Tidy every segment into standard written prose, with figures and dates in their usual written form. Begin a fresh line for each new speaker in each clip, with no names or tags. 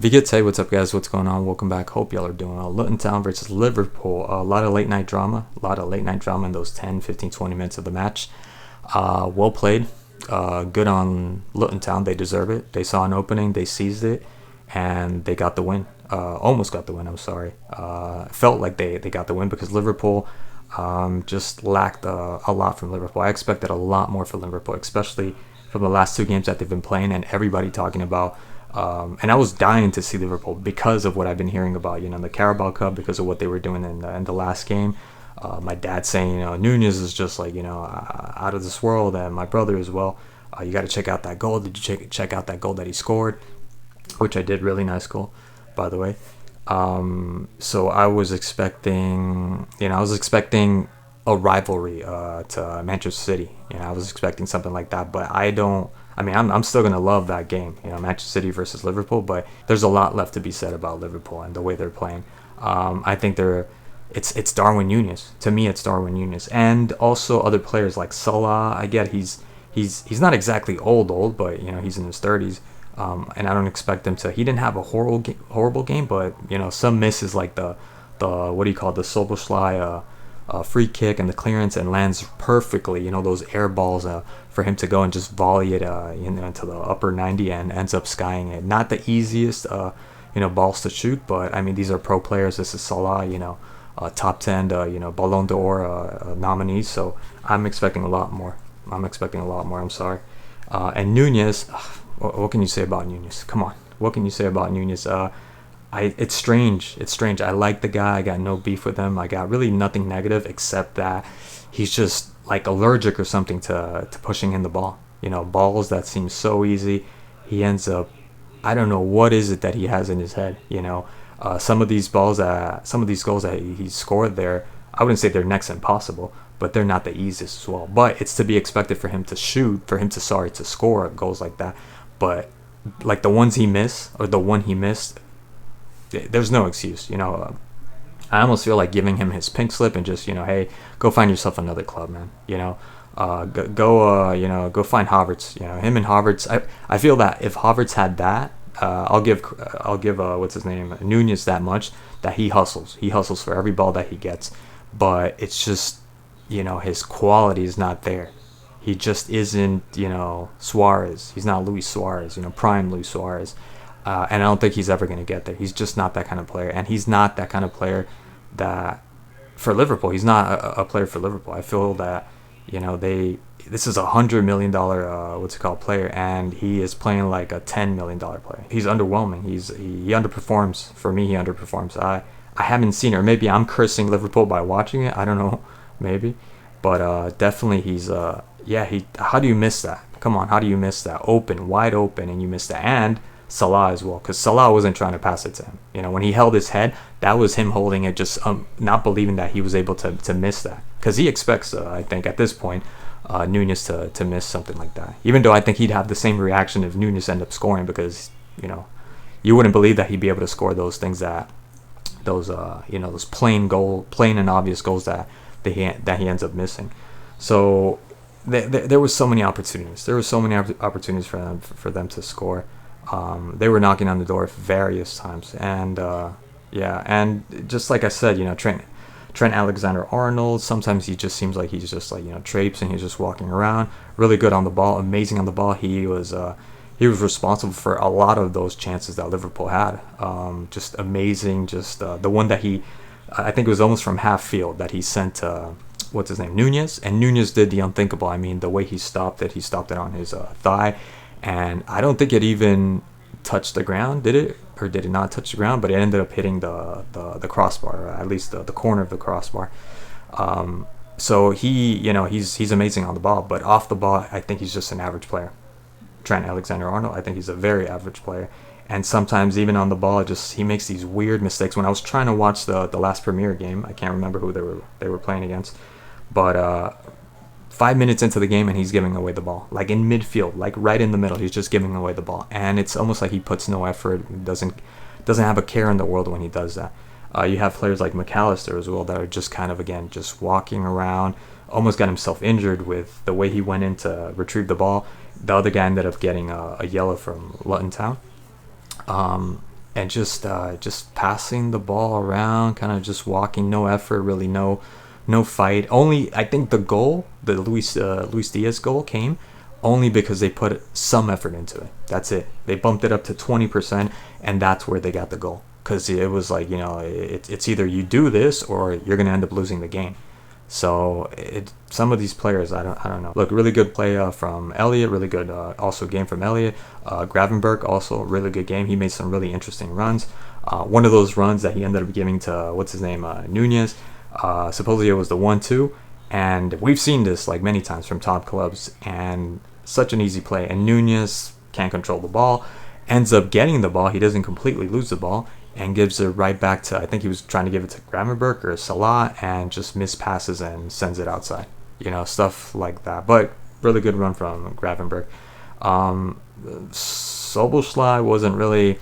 Be good, say what's up, guys? What's going on? Welcome back. Hope y'all are doing well. Luton Town versus Liverpool. A lot of late night drama. In those 10, 15, 20 minutes of the match. Well played. Good on Luton Town. They deserve it. They saw an opening. They seized it. And they got the win. Almost got the win, I'm sorry. Felt like they got the win because Liverpool just lacked a lot from Liverpool. I expected a lot more from Liverpool, especially from the last two games that they've been playing and everybody talking about. And I was dying to see Liverpool because of what I've been hearing about, the Carabao Cup, because of what they were doing in the last game. My dad saying, Nunez is just like, out of this world, and my brother as well. You got to check out that goal. Did you check out that goal that he scored? Which I did. Really nice goal, by the way. So I was expecting, a rivalry to Manchester City. I was expecting something like that, but I'm still going to love that game, Manchester City versus Liverpool, but there's a lot left to be said about Liverpool and the way they're playing. I think it's Darwin Núñez. To me, it's Darwin Núñez. And also other players like Salah. I get he's not exactly old, but, he's in his 30s. And I don't expect him to. He didn't have a horrible game, but, some misses like the what do you call it, the Soboslai free kick and the clearance, and lands perfectly, those air balls for him to go and just volley it into the upper 90 and ends up skying it. Not the easiest balls to shoot, but these are pro players. This is Salah, top 10 Ballon d'Or nominees, so I'm expecting a lot more. I'm sorry. And Núñez, what can you say about Núñez? Come on, what can you say about Núñez? It's strange. I like the guy. I got no beef with him. I got really nothing negative except that he's just like allergic or something to pushing in the ball. Balls that seem so easy, he ends up, I don't know what is it that he has in his head. Some of these goals that he scored there, I wouldn't say they're next impossible, but they're not the easiest as well. But it's to be expected for him to score goals like that. But like the ones he missed, or the one he missed, there's no excuse. I almost feel like giving him his pink slip and just, hey, go find yourself another club, man. Go find Havertz. Him and Havertz. I feel that if Havertz had that, I'll give what's his name, Núñez, that much, that he hustles. He hustles for every ball that he gets, but it's just, his quality is not there. He just isn't, Suarez. He's not Luis Suarez, prime Luis Suarez. And I don't think he's ever going to get there. He's just not that kind of player. And he's not that kind of player that, for Liverpool, he's not a player for Liverpool. I feel that, this is $100 million, player, and he is playing like a $10 million player. He's underwhelming. He underperforms. For me, he underperforms. I haven't seen it. Or maybe I'm cursing Liverpool by watching it. I don't know. Maybe. But definitely he's, how do you miss that? Come on, how do you miss that? Wide open, and you miss that. And Salah as well, because Salah wasn't trying to pass it to him. When he held his head, that was him holding it, just not believing that he was able to miss that, because he expects, I think at this point, Núñez to miss something like that. Even though I think he'd have the same reaction if Núñez ended up scoring, because you wouldn't believe that he'd be able to score those things, those plain and obvious goals that he ends up missing. So there was so many opportunities. There were so many opportunities for them to score. They were knocking on the door various times, and and just like I said, Trent Alexander-Arnold, sometimes he just seems like he's just like traipsing, and he's just walking around. Really good on the ball, amazing on the ball. He was responsible for a lot of those chances that Liverpool had. Just amazing. Just the one that I think it was almost from half field that he sent. What's his name? Núñez, and Núñez did the unthinkable. The way he stopped it on his thigh. And I don't think it even touched the ground, did it? Or did it not touch the ground? But it ended up hitting the crossbar, or at least the corner of the crossbar. So he's amazing on the ball. But off the ball, I think he's just an average player. Trent Alexander-Arnold, I think he's a very average player. And sometimes even on the ball, he makes these weird mistakes. When I was trying to watch the last Premier game, I can't remember who they were playing against. But 5 minutes into the game, and he's giving away the ball, like in midfield, like right in the middle. He's just giving away the ball, and it's almost like he puts no effort, doesn't have a care in the world when he does that. You have players like McAllister as well that are just kind of, again, just walking around. Almost got himself injured with the way he went in to retrieve the ball. The other guy ended up getting a yellow from Luton Town. and just passing the ball around, kind of just walking, no effort, really no fight. Only I think the goal, the Luis Diaz goal, came only because they put some effort into it. That's it. They bumped it up to 20%, and that's where they got the goal. Because it was like, it's either you do this or you're gonna end up losing the game. So some of these players, I don't know. Look, really good play from Elliott. Really good also game from Elliott. Gravenberg also a really good game. He made some really interesting runs. One of those runs that he ended up giving to what's his name, Nunez. Supposedly it was the 1-2, and we've seen this like many times from top clubs, and such an easy play. And Nunez can't control the ball, ends up getting the ball. He doesn't completely lose the ball, and gives it right back to, I think he was trying to give it to Gravenberg or Salah, and just mispasses and sends it outside. Stuff like that. But really good run from Gravenberg. Soboslai wasn't really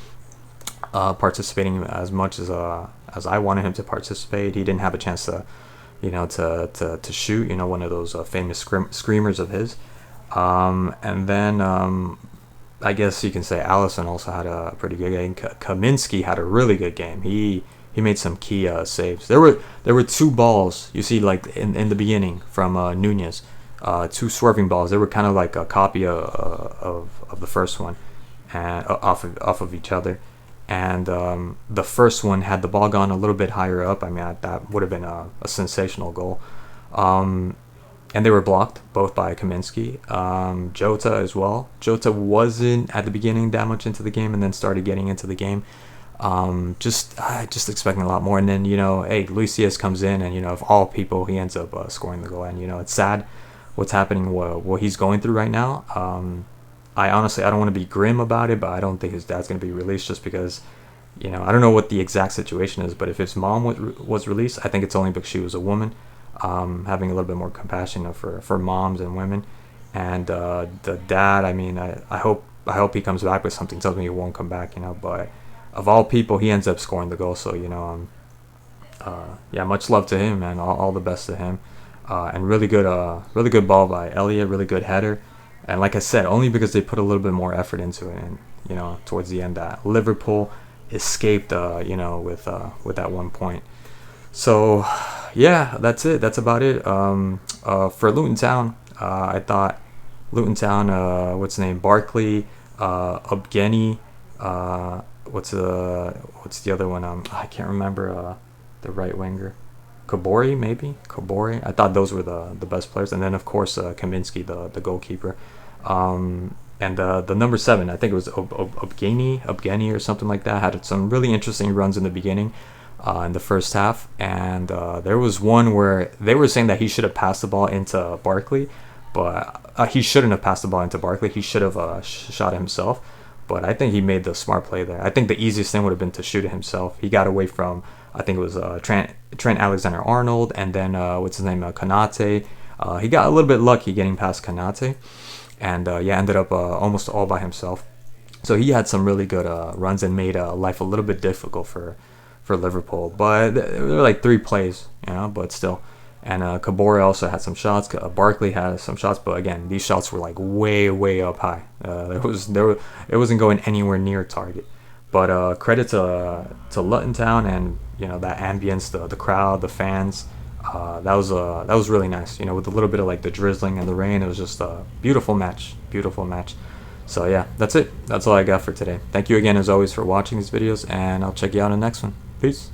participating as much as I wanted him to participate. He didn't have a chance to, to shoot. One of those famous screamers of his. And then I guess you can say Allison also had a pretty good game. Kaminsky had a really good game. He made some key saves. There were two balls you see like in the beginning from Nunez, two swerving balls. They were kind of like a copy of the first one, and off of each other. And the first one, had the ball gone a little bit higher up, I mean, that would have been a sensational goal. And they were blocked both by Kaminsky. Jota as well. Jota wasn't at the beginning that much into the game, and then started getting into the game. Just expecting a lot more. And then, hey, Luis Diaz comes in, and, of all people, he ends up scoring the goal. And, it's sad what's happening, what he's going through right now. I honestly, I don't want to be grim about it, but I don't think his dad's going to be released just because, I don't know what the exact situation is, but if his mom was released, I think it's only because she was a woman. Having a little bit more compassion for moms and women. And the dad, I mean, I hope he comes back, but something tells me he won't come back, but of all people, he ends up scoring the goal. So, much love to him, man. All the best to him. And really good ball by Elliott, really good header. And like I said, only because they put a little bit more effort into it, and towards the end, that Liverpool escaped, with that 1 point. So, yeah, that's it. That's about it. For Luton Town, I thought Luton Town, what's the name? Barkley, Ubgeni, what's the other one? I can't remember the right winger. Kabori, maybe? Kabori. I thought those were the best players. And then, of course, Kaminsky, the goalkeeper. And the number 7, I think it was Ubgeni or something like that, had some really interesting runs in the beginning. In the first half, and there was one where they were saying that he should have passed the ball into Barkley, but he shouldn't have passed the ball into Barkley. He should have shot it himself, but I think he made the smart play there. I think the easiest thing would have been to shoot it himself. He got away from, I think it was Trent Alexander-Arnold, and then what's his name, Konate. He got a little bit lucky getting past Konate, and ended up almost all by himself. So he had some really good runs and made life a little bit difficult for Liverpool, but there were like 3 plays, but still. And Kabore also had some shots. Barkley had some shots, but again, these shots were like way up high. It wasn't going anywhere near target. But credit to Luton Town, and that ambience, the crowd, the fans. That was really nice. With a little bit of like the drizzling and the rain, it was just a beautiful match. So yeah, that's it. That's all I got for today. Thank you again, as always, for watching these videos, and I'll check you out in the next one. Peace.